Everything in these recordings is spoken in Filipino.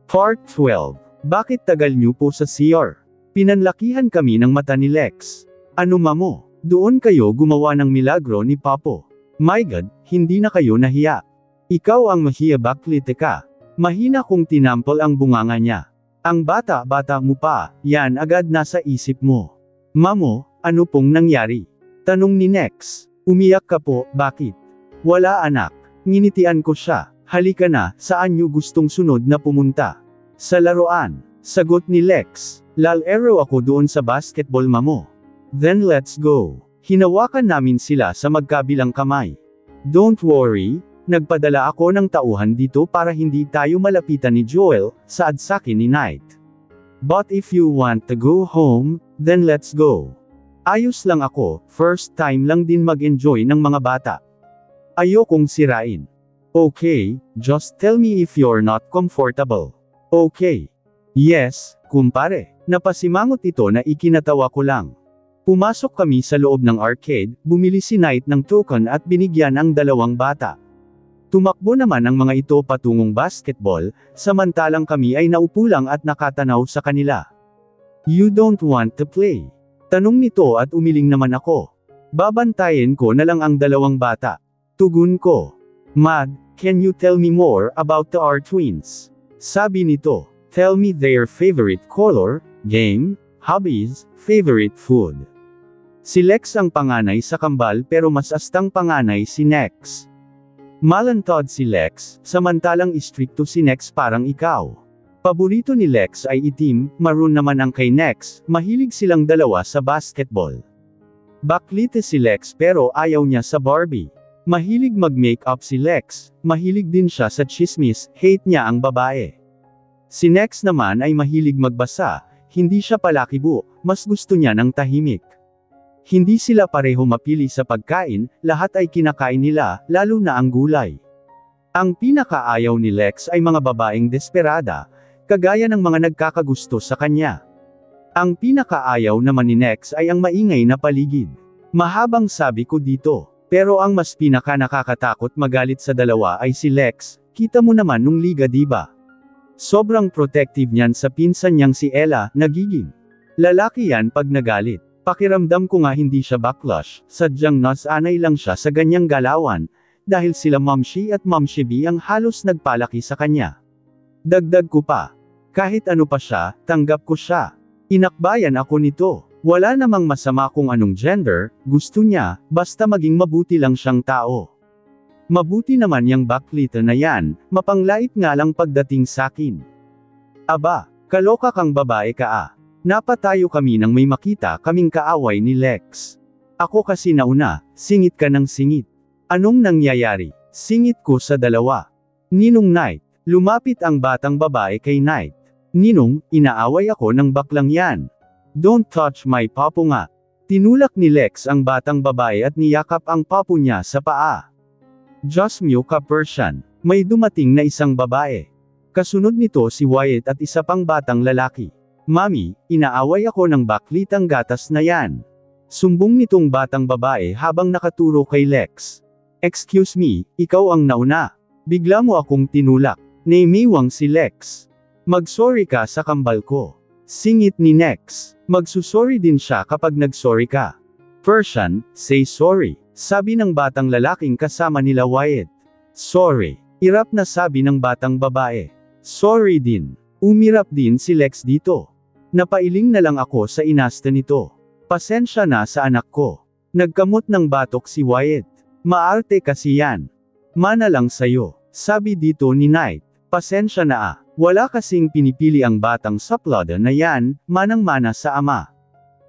Part 12. Bakit tagal niyo po sa CR? Pinanlakihan kami ng mata ni Lex. Ano mamo? Doon kayo gumawa ng milagro ni Papo. My God, hindi na kayo nahiya. Ikaw ang mahiya baklite ka. Mahina kung tinampol ang bunganga niya. Ang bata-bata mo pa, yan agad nasa isip mo. Mamo, ano pong nangyari? Tanong ni Nex. Umiyak ka po, bakit? Wala anak. Nginitian ko siya. Halika na, saan niyo gustong sunod na pumunta? Sa laruan. Sagot ni Lex. Lalero ako doon sa basketball mamo. Then let's go. Hinawakan namin sila sa magkabilang kamay. Don't worry, nagpadala ako ng tauhan dito para hindi tayo malapitan ni Joel, saad sakin ni Knight. But if you want to go home, then let's go. Ayos lang ako, first time lang din mag-enjoy ng mga bata. Ayokong sirain. Okay, just tell me if you're not comfortable. Okay. Yes, kumpare. Napasimangot ito na ikinatawa ko lang. Pumasok kami sa loob ng arcade, bumili si Knight ng token at binigyan ang dalawang bata. Tumakbo naman ang mga ito patungong basketball, samantalang kami ay naupo lang at nakatanaw sa kanila. You don't want to play? Tanong nito at umiling naman ako. Babantayin ko na lang ang dalawang bata. Tugon ko. Mad, can you tell me more about the our twins? Sabi nito. Tell me their favorite color, game, hobbies, favorite food. Si Lex ang panganay sa kambal pero mas astang panganay si Nex. Malantod si Lex, samantalang istrikto si Nex parang ikaw. Paborito ni Lex ay itim, maroon naman ang kay Nex, mahilig silang dalawa sa basketball. Baklite si Lex pero ayaw niya sa Barbie. Mahilig mag-makeup si Lex, mahilig din siya sa chismis, hate niya ang babae. Si Nex naman ay mahilig magbasa, hindi siya palakibo, mas gusto niya ng tahimik. Hindi sila pareho mapili sa pagkain, lahat ay kinakain nila, lalo na ang gulay. Ang pinakaayaw ni Lex ay mga babaeng desperada, kagaya ng mga nagkakagusto sa kanya. Ang pinakaayaw naman ni Nex ay ang maingay na paligid. Mahabang sabi ko dito, pero ang mas pinaka-nakakatakot magalit sa dalawa ay si Lex, kita mo naman nung liga diba? Sobrang protective niyan sa pinsan niyang si Ella, nagiging lalaki yan pag nagalit. Pakiramdam ko nga hindi siya backlash, sadyang nasanay lang siya sa ganyang galawan, dahil sila Momshi at Momshi B ang halos nagpalaki sa kanya. Dagdag ko pa. Kahit ano pa siya, tanggap ko siya. Inakbayan ako nito. Wala namang masama kung anong gender, gusto niya, basta maging mabuti lang siyang tao. Mabuti naman yang baklita na yan, mapanglait nga lang pagdating sakin. Aba, kaloka kang babae ka ah. Napatayo kami nang may makita kaming kaaway ni Lex. Ako kasi nauna, singit ka ng singit. Anong nangyayari? Singit ko sa dalawa. Ninong Knight, lumapit ang batang babae kay Knight. Ninong, inaaway ako ng baklang yan. Don't touch my papo nga. Tinulak ni Lex ang batang babae at niyakap ang papo niya sa paa. Diyos mio ka Persian, may dumating na isang babae. Kasunod nito si Wyatt at isa pang batang lalaki. Mami, inaaway ako ng baklitang gatas na yan. Sumbong nitong batang babae habang nakaturo kay Lex. Excuse me, ikaw ang nauna. Bigla mo akong tinulak. Naimiwang si Lex. Mag-sorry ka sa kambal ko. Singit ni Nex. Magsusorry din siya kapag nag-sorry ka. Persian, say sorry. Sabi ng batang lalaking kasama nila Wyatt. Sorry. Irap na sabi ng batang babae. Sorry din. Umirap din si Lex dito. Napailing na lang ako sa inasta nito. Pasensya na sa anak ko. Nagkamot ng batok si Wyatt. Maarte kasi yan. Mana lang sayo. Sabi dito ni Knight. Pasensya na ah. Wala kasing pinipili ang batang saplada na yan, manang-mana sa ama.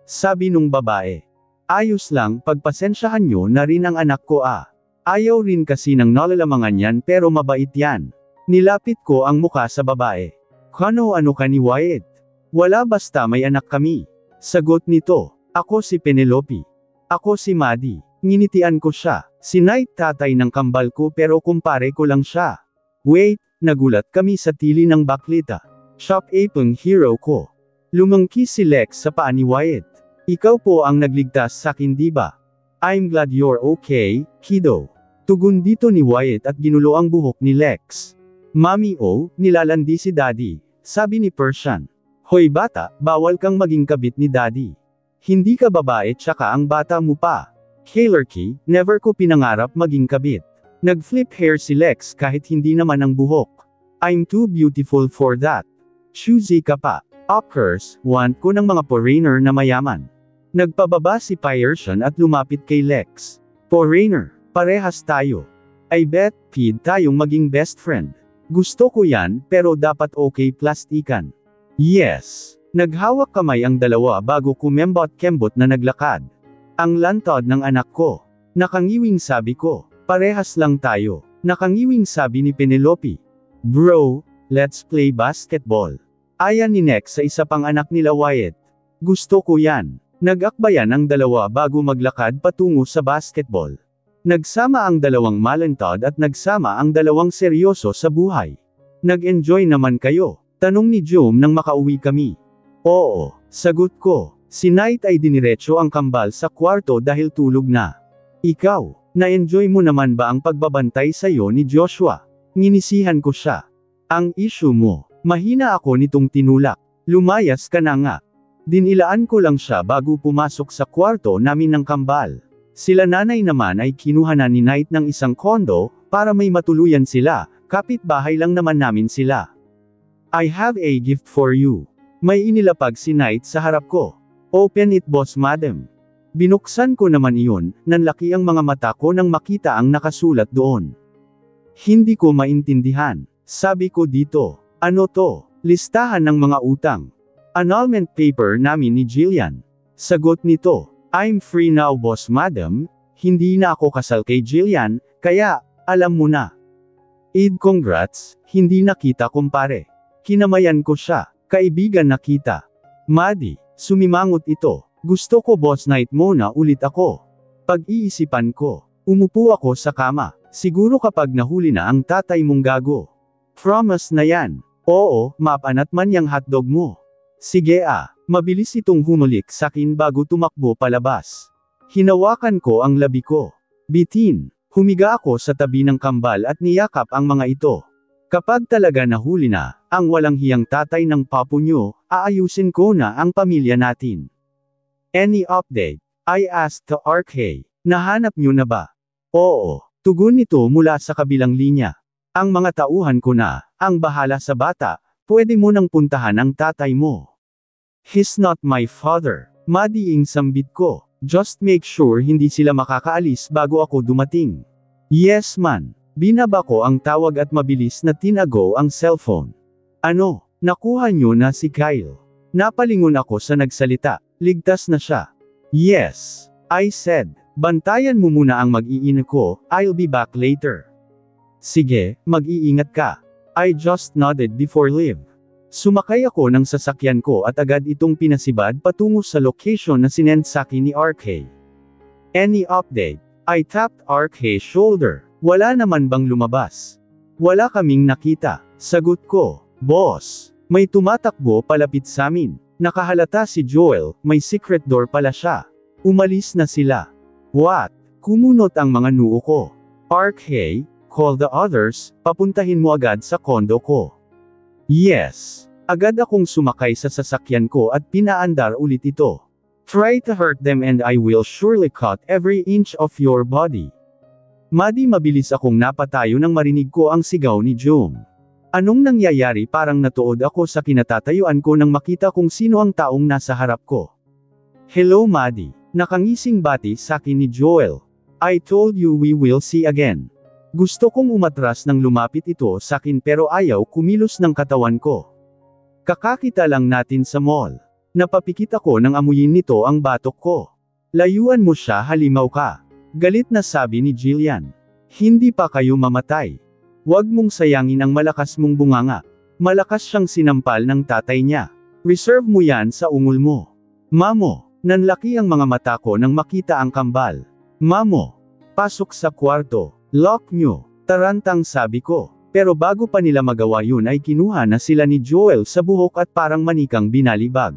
Sabi nung babae. Ayos lang, pagpasensyahan nyo na rin ang anak ko ah. Ayaw rin kasi ng nalalamangan yan pero mabait yan. Nilapit ko ang muka sa babae. Ano ka ni Wyatt? Wala basta may anak kami. Sagot nito. Ako si Penelope. Ako si Maddie. Nginitian ko siya. Si Knight tatay ng kambal ko pero kumpare ko lang siya. Wait, nagulat kami sa tili ng baklita. Shop apeng hero ko. Lumangki si Lex sa paa ni Wyatt. Ikaw po ang nagligtas sakin diba? I'm glad you're okay, kiddo. Tugon dito ni Wyatt at ginulo ang buhok ni Lex. Mami nilalandi si Daddy. sabi ni Persian. Hoy bata, bawal kang maging kabit ni daddy. Hindi ka babae tsaka ang bata mo pa. Kaylerky, never ko pinangarap maging kabit. Nag-flip hair si Lex kahit hindi naman ang buhok. I'm too beautiful for that. Choosy ka pa. Of course, want ko ng mga foreigner na mayaman. Nagpababa si Persian at lumapit kay Lex. Foreigner, parehas tayo. I bet, feed tayong maging best friend. Gusto ko yan, pero dapat okay plastikan. Yes. Naghawak kamay ang dalawa bago kumembot-kembot na naglakad. Ang lantad ng anak ko. Nakangiwing sabi ko. Parehas lang tayo. Nakangiwing sabi ni Penelope. Bro, let's play basketball. Ayan ni Nex sa isa pang anak nila Wyatt. Gusto ko yan. Nag-akbayan ang dalawa bago maglakad patungo sa basketball. Nagsama ang dalawang malantad at nagsama ang dalawang seryoso sa buhay. Nag-enjoy naman kayo? Tanong ni Jom nang makauwi kami. Oo, sagot ko. Si Knight ay diniretso ang kambal sa kwarto dahil tulog na. Ikaw, na-enjoy mo naman ba ang pagbabantay sa'yo ni Joshua? Nginisihan ko siya. Ang issue mo, mahina ako nitong tinulak. Lumayas ka na nga. Dinilaan ko lang siya bago pumasok sa kwarto namin ng kambal. Sila nanay naman ay kinuha na ni Knight ng isang kondo, para may matuluyan sila, kapitbahay lang naman namin sila. I have a gift for you. May inilapag si Knight sa harap ko. Open it boss madam. Binuksan ko naman iyon, nanlaki ang mga mata ko nang makita ang nakasulat doon. Hindi ko maintindihan. Sabi ko dito, ano to? Listahan ng mga utang. Annulment paper namin ni Jillian. Sagot nito, I'm free now boss madam, hindi na ako kasal kay Jillian, kaya, alam mo na. Id congrats, hindi nakita kumpare. Kinamayan ko siya, kaibigan nakita. Maddie, sumimangot ito, gusto ko boss night muna ulit ako. Pag-iisipan ko, umupo ako sa kama, siguro kapag nahuli na ang tatay mong gago. Promise na yan. Oo, mapanat man yang hotdog mo. Sige mabilis itong humulik sakin bago tumakbo palabas. Hinawakan ko ang labi ko. Bitin, humiga ako sa tabi ng kambal at niyakap ang mga ito. Kapag talaga nahuli na, ang walang hiyang tatay ng papo nyo, aayusin ko na ang pamilya natin. Any update? I asked the RK. Nahanap nyo na ba? Oo, tugon nito mula sa kabilang linya. Ang mga tauhan ko na, ang bahala sa bata, pwede mo nang puntahan ang tatay mo. He's not my father. Madiing sambit ko. Just make sure hindi sila makakaalis bago ako dumating. Yes man. Binaba ko ang tawag at mabilis na tinago ang cellphone. Ano, nakuha nyo na si Kyle? Napalingon ako sa nagsalita. Ligtas na siya. Yes, I said. Bantayan mo muna ang mag-iina ko, I'll be back later. Sige, mag-iingat ka. I just nodded before leave. Sumakay ako ng sasakyan ko at agad itong pinasibad patungo sa location na sinend sa'kin ni RK. Any update? I tapped RK's shoulder. Wala naman bang lumabas? Wala kaming nakita. Sagot ko, boss. May tumatakbo palapit samin. Nakahalata si Joel, may secret door pala siya. Umalis na sila. What? Kumunot ang mga noo ko. RK, call the others, papuntahin mo agad sa kondo ko. Yes. Agad akong sumakay sa sasakyan ko at pinaandar ulit ito. Try to hurt them and I will surely cut every inch of your body. Mabilis akong napatayo nang marinig ko ang sigaw ni Jom. Anong nangyayari? Parang natuod ako sa kinatatayuan ko nang makita kung sino ang taong nasa harap ko. Hello Maddie. Nakangising bati sakin ni Joel. I told you we will see again. Gusto kong umatras nang lumapit ito sakin pero ayaw kumilos ng katawan ko. Kakakita lang natin sa mall. Napapikit ako nang amuyin nito ang batok ko. Layuan mo siya, halimaw ka. Galit na sabi ni Jillian. Hindi pa kayo mamatay. Huwag mong sayangin ang malakas mong bunganga. Malakas siyang sinampal ng tatay niya. Reserve mo yan sa ungol mo. Mamo, nanlaki ang mga mata ko nang makita ang kambal. Mamo, pasok sa kwarto. Lock nyo. Tarantang sabi ko. Pero bago pa nila magawa yun ay kinuha na sila ni Joel sa buhok at parang manikang binalibag.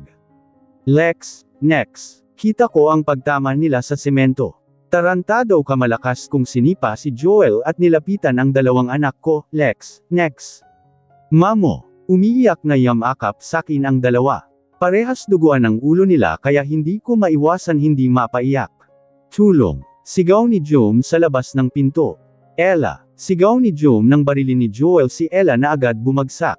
Lex, next. Kita ko ang pagtama nila sa semento. Tarantado ka malakas kung sinipa si Joel at nilapitan ang dalawang anak ko, Lex, next. Mamo, Umiiyak na yamakap sakin ang dalawa. Parehas duguan ang ulo nila kaya hindi ko maiwasan hindi mapaiyak. Tulong! Sigaw ni Jom sa labas ng pinto. Ella! Sigaw ni Jom nang barilin ni Joel si Ella na agad bumagsak.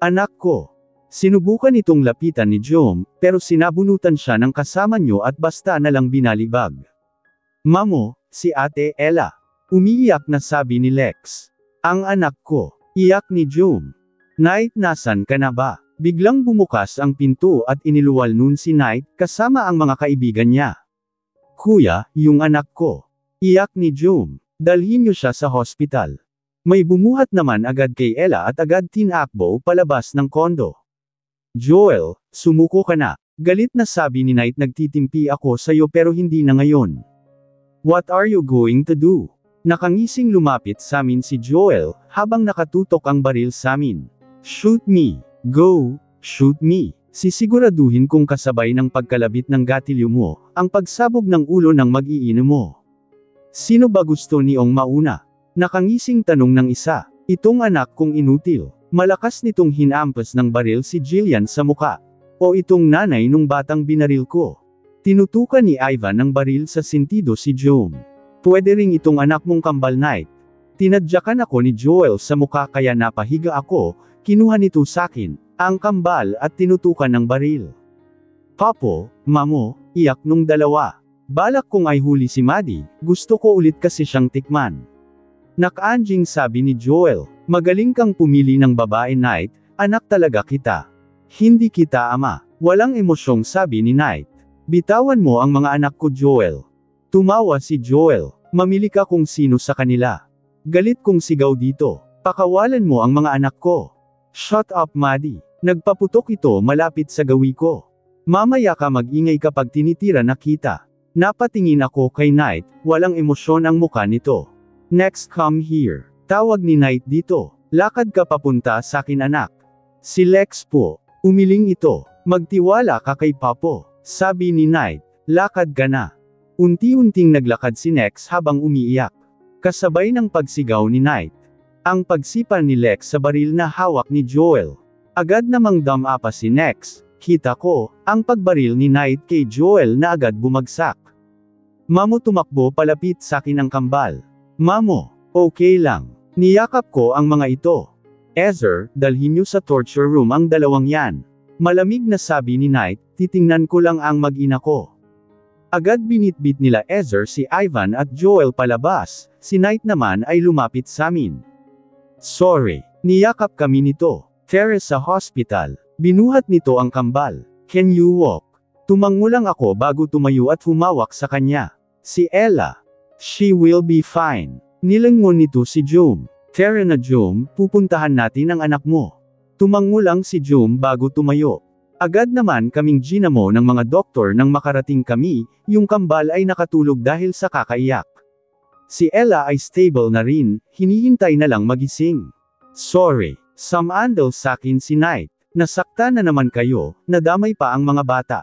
Anak ko! Sinubukan itong lapitan ni Jom, pero sinabunutan siya ng kasama nyo at basta na lang binalibag. Mamo, si Ate Ella. Umiiyak na sabi ni Lex. Ang anak ko. Iyak ni Jom. Knight, nasan ka na ba? Biglang bumukas ang pinto at iniluwal nun si Knight, kasama ang mga kaibigan niya. Kuya, yung anak ko. Iyak ni Jom. Dalhin niyo siya sa hospital. May bumuhat naman agad kay Ella at agad tinakbo palabas ng kondo. Joel, sumuko ka na. Galit na sabi ni Knight, nagtitimpi ako sa'yo pero hindi na ngayon. What are you going to do? Nakangising lumapit sa amin si Joel, habang nakatutok ang baril sa amin. Shoot me. Go. Shoot me. Sisiguraduhin kong kasabay ng pagkalabit ng gatilyo mo, ang pagsabog ng ulo ng mag-iino mo. Sino ba gusto niyong mauna? Nakangising tanong ng isa. Itong anak kong inutil. Malakas nitong hinampas ng baril si Jillian sa muka. O itong nanay nung batang binaril ko. Tinutukan ni Ivan ng baril sa sentido si Jom. Pwede ring itong anak mong kambal, Knight. Tinadyakan ako ni Joel sa muka kaya napahiga ako, kinuha nito sakin, ang kambal at tinutukan ng baril. Papo, Mamo, iyak nung dalawa. Balak kong ay huli si Maddie, gusto ko ulit kasi siyang tikman. Nakaanjing sabi ni Joel. Magaling kang pumili ng babae, Knight, anak talaga kita. Hindi kita ama. Walang emosyong sabi ni Knight. Bitawan mo ang mga anak ko, Joel. Tumawa si Joel. Mamili ka kung sino sa kanila. Galit kong sigaw dito. Pakawalan mo ang mga anak ko. Shut up, Maddie. Nagpaputok ito malapit sa gawi ko. Mamaya ka mag-ingay kapag tinitira na kita. Napatingin ako kay Knight, walang emosyon ang muka nito. Next, come here. Tawag ni Knight dito. Lakad ka papunta sa akin, anak. Si Lex po. Umiling ito. Magtiwala ka kay Papo. Sabi ni Knight. Lakad ka na. Unti-unting naglakad si Lex habang umiiyak. Kasabay ng pagsigaw ni Knight. Ang pagsipa ni Lex sa baril na hawak ni Joel. Agad namang damapa si Lex. Kita ko, ang pagbaril ni Knight kay Joel na agad bumagsak. Mamo, tumakbo palapit sa akin ang kambal. Mamo, okay lang. Niyakap ko ang mga ito. Ezer, dalhin niyo sa torture room ang dalawang yan. Malamig na sabi ni Knight, titingnan ko lang ang mag-ina ko. Agad binitbit nila Ezer si Ivan at Joel palabas, si Knight naman ay lumapit sa amin. Sorry, niyakap kami nito. Tara sa hospital. Binuhat nito ang kambal. Can you walk? Tumango lang ako bago tumayo at humawak sa kanya. Si Ella. She will be fine. Nilangon nito si Jom. Tara na, Jom, pupuntahan natin ang anak mo. Tumango lang si Jom bago tumayo. Agad naman kaming ginamo ng mga doktor nang makarating kami, yung kambal ay nakatulog dahil sa kakaiyak. Si Ella ay stable na rin, hinihintay na lang magising. Sorry, samandal sakin si Knight. Nasakta na naman kayo, nadamay pa ang mga bata.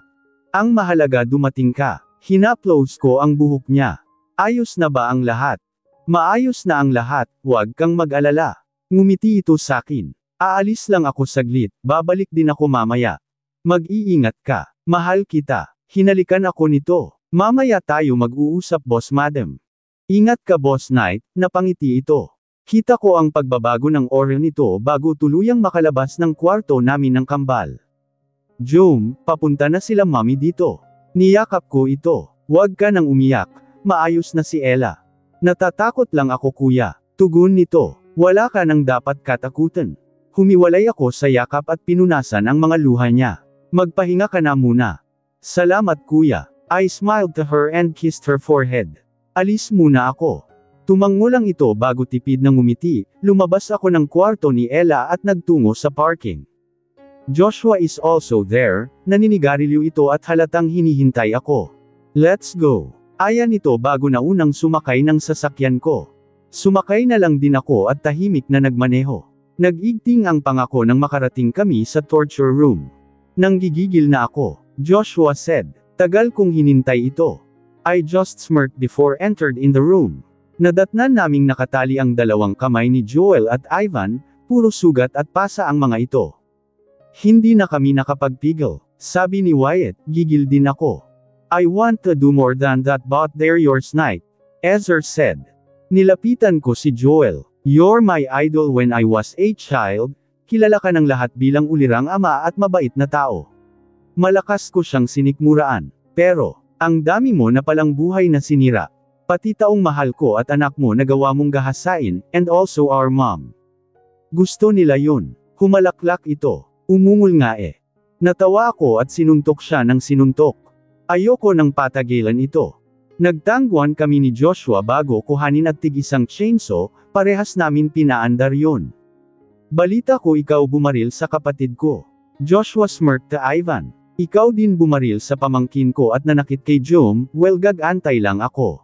Ang mahalaga dumating ka. Hinaplos ko ang buhok niya. Ayos na ba ang lahat? Maayos na ang lahat, huwag kang mag-alala. Ngumiti ito sakin. Aalis lang ako saglit, babalik din ako mamaya. Mag-iingat ka, mahal kita. Hinalikan ako nito. Mamaya tayo mag-uusap, boss madam. Ingat ka, boss Knight, napangiti ito. Kita ko ang pagbabago ng oral nito bago tuluyang makalabas ng kwarto namin ng kambal. Jom, papunta na sila mami dito. Niyakap ko ito. Huwag ka nang umiyak, maayos na si Ella. Natatakot lang ako, kuya. Tugon nito. Wala ka nang dapat katakutan. Humiwalay ako sa yakap at pinunasan ang mga luha niya. Magpahinga ka na muna. Salamat, kuya. I smiled to her and kissed her forehead. Alis muna ako. Tumango lang ito bago tipid ng ngumiti, lumabas ako ng kwarto ni Ella at nagtungo sa parking. Joshua is also there, naninigarilyo ito at halatang hinihintay ako. Let's go. Aya nito bago na unang sumakay ng sasakyan ko. Sumakay na lang din ako at tahimik na nagmaneho. Nag-igting ang pangako nang makarating kami sa torture room. Nanggigigil na ako, Joshua said. Tagal kong hinintay ito. I just smirked before entered in the room. Nadatnan naming nakatali ang dalawang kamay ni Joel at Ivan, puro sugat at pasa ang mga ito. Hindi na kami nakapagpigil. Sabi ni Wyatt, gigil din ako. I want to do more than that but they're yours, Knight. Ezra said. Nilapitan ko si Joel. You're my idol when I was a child. Kilala ka ng lahat bilang ulirang ama at mabait na tao. Malakas ko siyang sinikmuraan. Pero, ang dami mo na palang buhay na sinira. Pati taong mahal ko at anak mo nagawa mong gahasain, and also our mom. Gusto nila yun. Humalaklak ito. Umungol nga eh. Natawa ako at sinuntok siya ng sinuntok. Ayoko nang patagilan ito. Nagtangguan kami ni Joshua bago kuhanin at tig-isang chainsaw, parehas namin pinaandar yun. Balita ko ikaw bumaril sa kapatid ko. Joshua smirked to Ivan. Ikaw din bumaril sa pamangkin ko at nanakit kay Jom, well gag-antay lang ako.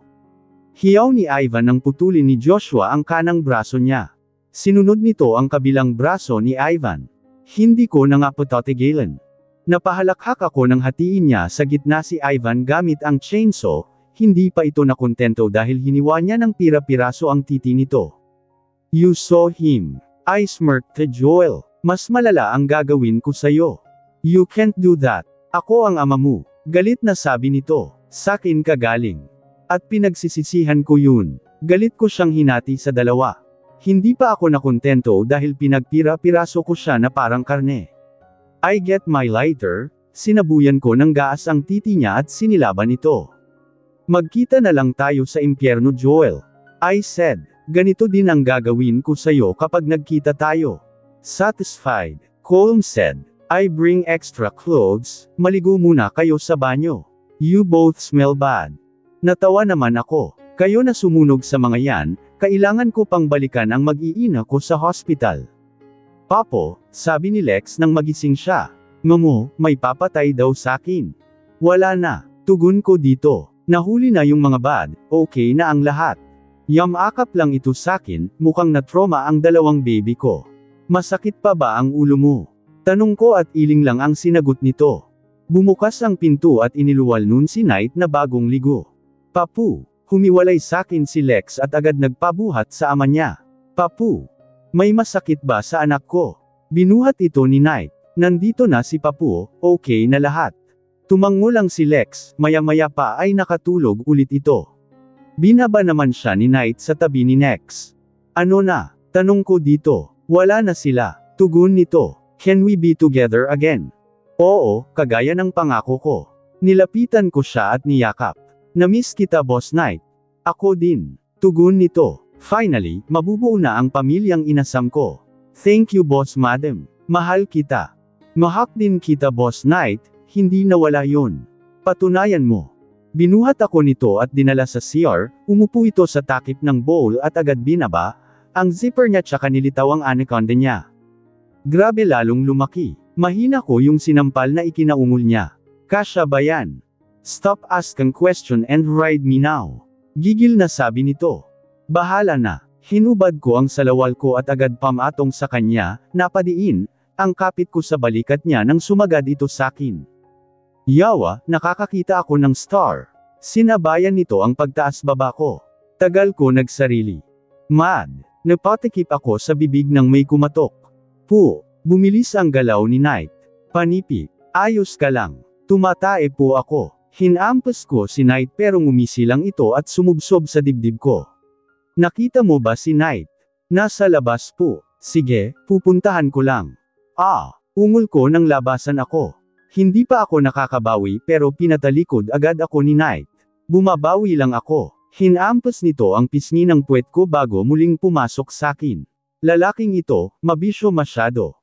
Hiyaw ni Ivan nang putulin ni Joshua ang kanang braso niya. Sinunod nito ang kabilang braso ni Ivan. Hindi ko na nga patatigilan. Napahalakhak ako nang hatiin niya sa gitna si Ivan gamit ang chainsaw, hindi pa ito nakontento dahil hiniwa niya ng pira-piraso ang titi nito. You saw him. I smirked to Joel. Mas malala ang gagawin ko sayo. You can't do that. Ako ang ama mo. Galit na sabi nito. Sakin ka galing. At pinagsisisihan ko yun. Galit ko siyang hinati sa dalawa. Hindi pa ako nakontento dahil pinagpira-piraso ko siya na parang karne. I get my lighter, sinabuyan ko ng gaas ang titi niya at sinilaban ito. Magkita na lang tayo sa impyerno, Joel. I said, ganito din ang gagawin ko sayo kapag nagkita tayo. Satisfied, Colm said, I bring extra clothes, maligo muna kayo sa banyo. You both smell bad. Natawa naman ako. Kayo na sumunog sa mga yan, kailangan ko pang balikan ang mag-iina ko sa hospital. Papo, sabi ni Lex nang magising siya. Mamo, may papatay daw sakin. Wala na, tugon ko dito. Nahuli na yung mga bad, okay na ang lahat. Yamakap lang ito sakin, mukhang na-trauma ang dalawang baby ko. Masakit pa ba ang ulo mo? Tanong ko at iling lang ang sinagot nito. Bumukas ang pinto at iniluwal nun si Knight na bagong ligo. Papu, humiwalay sakin si Lex at agad nagpabuhat sa ama niya. Papu, may masakit ba sa anak ko? Binuhat ito ni Knight. Nandito na si Papu, okay na lahat. Tumango lang si Lex, maya-maya pa ay nakatulog ulit ito. Binaba naman siya ni Knight sa tabi ni Nex. Ano na? Tanong ko dito. Wala na sila. Tugon nito. Can we be together again? Oo, kagaya ng pangako ko. Nilapitan ko siya at niyakap. Namiss kita, Boss Knight. Ako din. Tugon nito. Finally, mabubuo na ang pamilyang inasam ko. Thank you, Boss Madam. Mahal kita. Mahak din kita, Boss Knight, hindi nawala yun. Patunayan mo. Binuhat ako nito at dinala sa CR, umupo ito sa takip ng bowl at agad binaba, ang zipper niya tsaka nilitaw ang anaconda niya. Grabe lalong lumaki. Mahina ko yung sinampal na ikinaungol niya. Kasya ba yan? Stop asking question and ride me now. Gigil na sabi nito. Bahala na. Hinubad ko ang salawal ko at agad pamatong sa kanya, napadiin, ang kapit ko sa balikat niya nang sumagad ito sakin. Yawa, nakakakita ako ng star. Sinabayan nito ang pagtaas-baba ko. Tagal ko nagsarili. Mad. Napatikip ako sa bibig ng may kumatok. Bumilis ang galaw ni Knight. Panipi. Ayos ka lang. Tumatae po ako. Hinampas ko si Knight pero ngumisi lang ito at sumubsob sa dibdib ko. Nakita mo ba si Knight? Nasa labas po. Sige, pupuntahan ko lang. Ungol ko nang labasan ako. Hindi pa ako nakakabawi pero pinatalikod agad ako ni Knight. Bumabawi lang ako. Hinampas nito ang pisngi ng puwet ko bago muling pumasok sakin. Lalaking ito, mabisyo masyado.